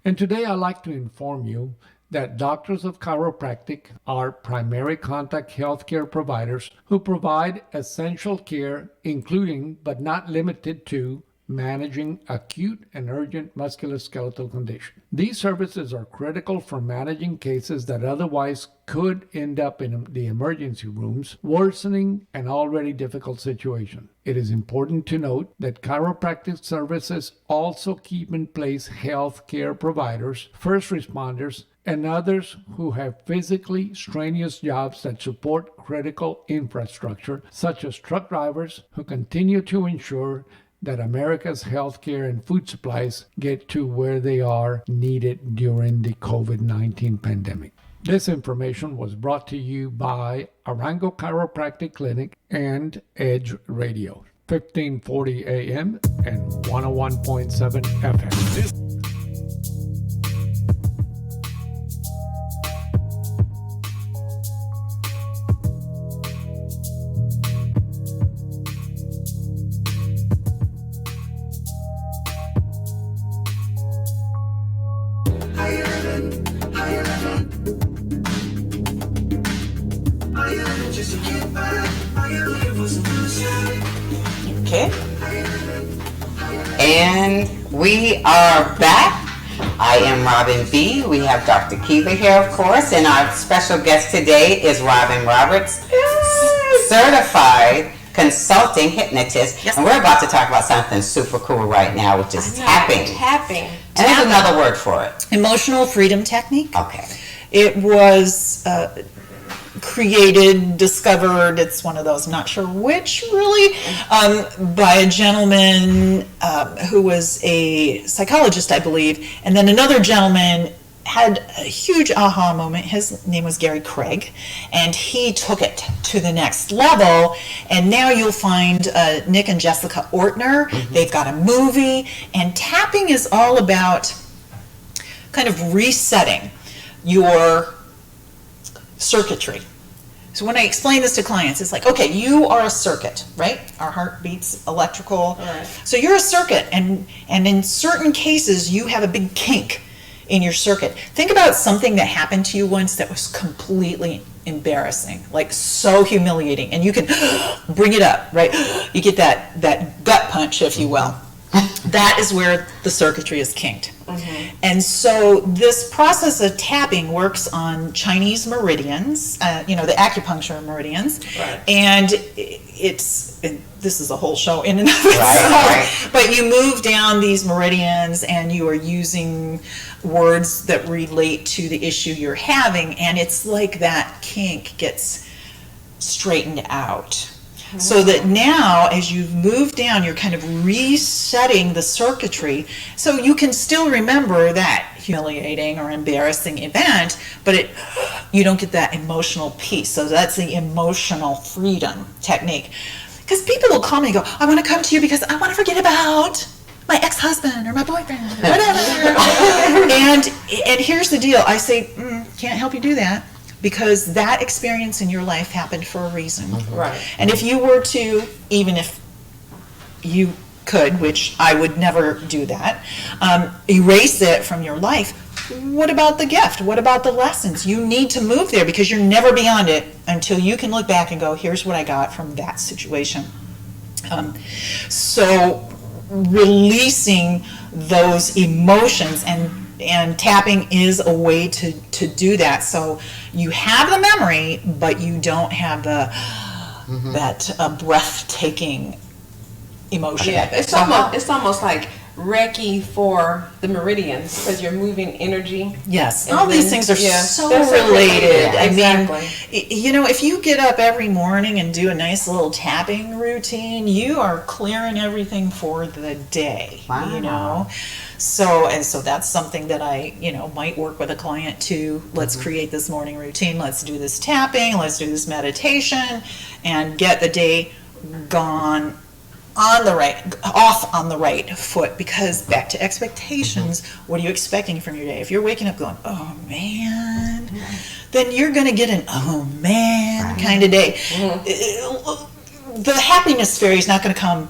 And today I'd like to inform you that doctors of chiropractic are primary contact healthcare providers who provide essential care, including but not limited to managing acute and urgent musculoskeletal condition. These services are critical for managing cases that otherwise could end up in the emergency rooms, worsening an already difficult situation. It is important to note that chiropractic services also keep in place health care providers, first responders, and others who have physically strenuous jobs that support critical infrastructure, such as truck drivers who continue to ensure that America's healthcare and food supplies get to where they are needed during the COVID-19 pandemic. This information was brought to you by Arango Chiropractic Clinic and Edge Radio, 1540 AM and 101.7 FM. Okay. And we are back. I am Robin B. We have Dr. Kiva here, of course, and our special guest today is Robin Roberts, certified consulting hypnotist. Yes. And we're about to talk about something super cool right now, which is tapping. Tapping. And there's another word for it. Emotional freedom technique. Okay. It was created, discovered, it's one of those, I'm not sure which really, by a gentleman who was a psychologist, I believe, and then another gentleman had a huge aha moment. His name was Gary Craig, and he took it to the next level, and now you'll find Nick and Jessica Ortner. They've got a movie, and tapping is all about kind of resetting your circuitry. So when I explain this to clients, it's like, okay, you are a circuit, right? Our heart beats electrical. Right. So you're a circuit, and in certain cases, you have a big kink in your circuit. Think about something that happened to you once that was completely embarrassing, like so humiliating, and you can bring it up, right? You get that gut punch, if you will. That is where the circuitry is kinked. And so this process of tapping works on Chinese meridians, the acupuncture meridians. Right. And this is a whole show in and of itself. Right. But you move down these meridians and you are using words that relate to the issue you're having. And it's like that kink gets straightened out. So that now, as you've moved down, you're kind of resetting the circuitry so you can still remember that humiliating or embarrassing event, but you don't get that emotional piece. So that's the emotional freedom technique. Because people will call me and go, I want to come to you because I want to forget about my ex-husband or my boyfriend, or whatever. and here's the deal. I say, can't help you do that. Because that experience in your life happened for a reason. Right. And if you were to, even if you could, which I would never do that, erase it from your life, what about the gift? What about the lessons? You need to move there because you're never beyond it until you can look back and go, here's what I got from that situation. So releasing those emotions and tapping is a way to do that. So you have the memory, but you don't have that breathtaking emotion. Yeah, it's almost like Reiki for the meridians because you're moving energy. Yes, all these things are so related. I mean, if you get up every morning and do a nice little tapping routine, you are clearing everything for the day. Wow. So that's something that I, might work with a client to. Let's create this morning routine. Let's do this tapping. Let's do this meditation, and get the day gone off on the right foot. Because back to expectations, what are you expecting from your day? If you're waking up going, oh man, then you're going to get an oh man kind of day. The happiness fairy is not going to come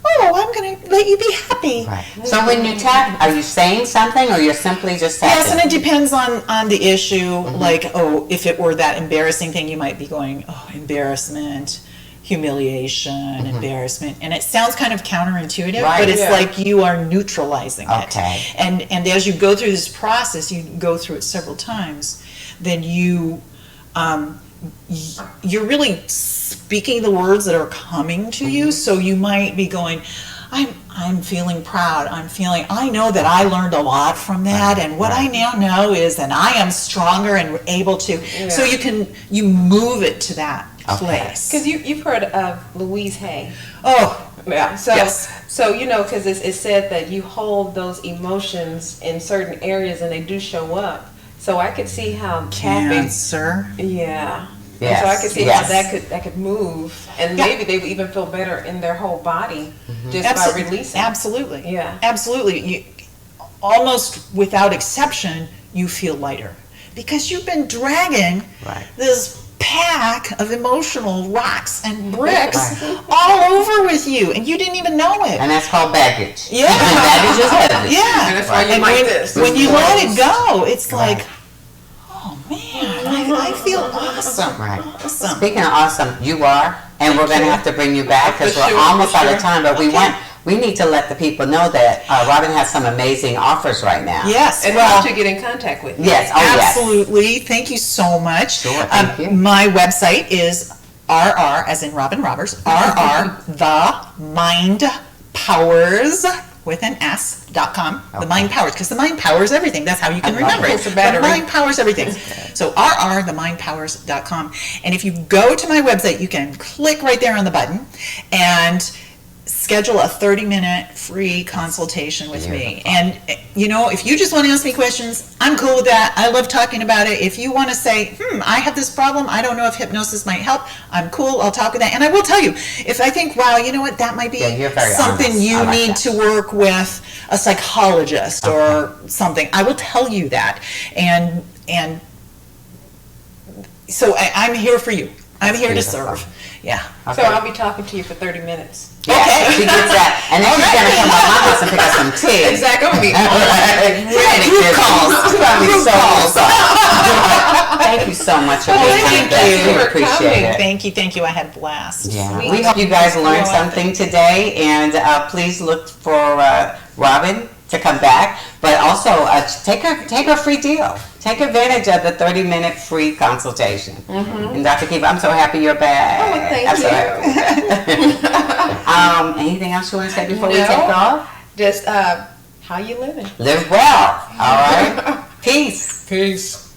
oh, I'm going to let you be happy. Right. So when you tap, are you saying something or you're simply just tapping? Yes, and it depends on the issue. Like, oh, if it were that embarrassing thing, you might be going, oh, embarrassment, humiliation, embarrassment. And it sounds kind of counterintuitive, but it's like you are neutralizing it. And as you go through this process, you go through it several times, then you're really speaking the words that are coming to you. So you might be going, I'm feeling proud. I know that I learned a lot from that, and what I now know is that I am stronger and able to. So you move it to that place. Because you've heard of Louise Hay. Oh, yeah. So, yes. So because it's said that you hold those emotions in certain areas and they do show up. So I could see how Cancer. Yeah. Yes. So I could see how that could move, and maybe they would even feel better in their whole body just by releasing. Absolutely. Yeah. Absolutely. Almost without exception, you feel lighter because you've been dragging this pack of emotional rocks and bricks all over with you, and you didn't even know it. And that's called baggage. Yeah. Baggage is heavy. Yeah. And that's why you like this. When you let it go, it's like, oh man, I feel awesome. Right. Awesome. Speaking of awesome, you are, and we're going to have to bring you back because we're almost out of time, but we need to let the people know that Robin has some amazing offers right now. Yes. And how to get in contact with you. Yes. Oh, absolutely. Yes. Thank you so much. Sure. Thank you. My website is RR, as in Robin Roberts, RR, the Mind Powers, with an S.com. The Mind Powers, because the mind powers everything. That's how you can remember it. The mind powers everything. So themindpowers.com. And if you go to my website, you can click right there on the button and schedule a 30-minute free consultation with me. And, if you just want to ask me questions, I'm cool with that. I love talking about it. If you want to say, I have this problem, I don't know if hypnosis might help, I'm cool, I'll talk with that. And I will tell you, if I think, wow, you know what, that might be something you need to work with a psychologist or something, I will tell you that. And so I'm here for you. I'm here to serve. Yeah. So I'll be talking to you for 30 minutes. Okay. She gets that. And then she's going to come by my house and pick up some tea. Exactly. I'm going to be group calls. She's going to be so Thank you so much for being here. We appreciate it. Thank you. I had a blast. Yeah. We hope you guys learned something today. And please look for Robin to come back. But also, take a free deal. Take advantage of the 30-minute free consultation. And Dr. Kiva, I'm so happy you're back. Oh, thank you. Anything else you want to say before we take off? Just how you living? Live well. All right. Peace. Peace.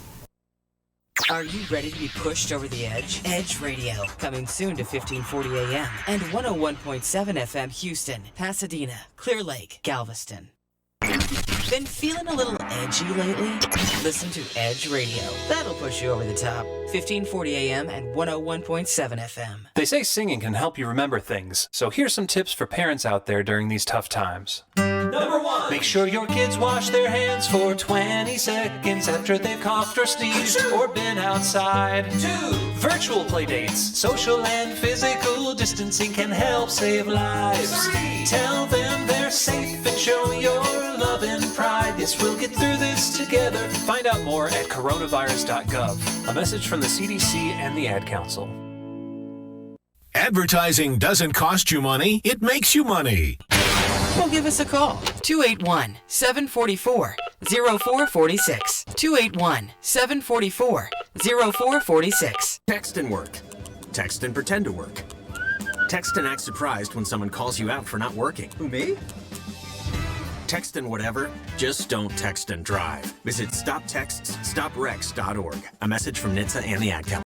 Are you ready to be pushed over the edge? Edge Radio, coming soon to 1540 AM and 101.7 FM Houston, Pasadena, Clear Lake, Galveston. Been feeling a little edgy lately? Listen to Edge Radio. That'll push you over the top. 1540 AM and 101.7 FM. They say singing can help you remember things, so here's some tips for parents out there during these tough times. Number 1. Make sure your kids wash their hands for 20 seconds after they've coughed or sneezed or been outside. 2. Virtual play dates. Social and physical distancing can help save lives. 3. Tell them they're safe and show your love and pride. Yes, we'll get through this together. Find out more at coronavirus.gov. A message from the CDC and the Ad Council. Advertising doesn't cost you money, it makes you money. Well, give us a call. 281-744-0446. 281-744-0446. Text and work. Text and pretend to work. Text and act surprised when someone calls you out for not working. Who, me? Text and whatever, just don't text and drive. Visit stoptextsstopwrecks.org. A message from NHTSA and the Ad Council.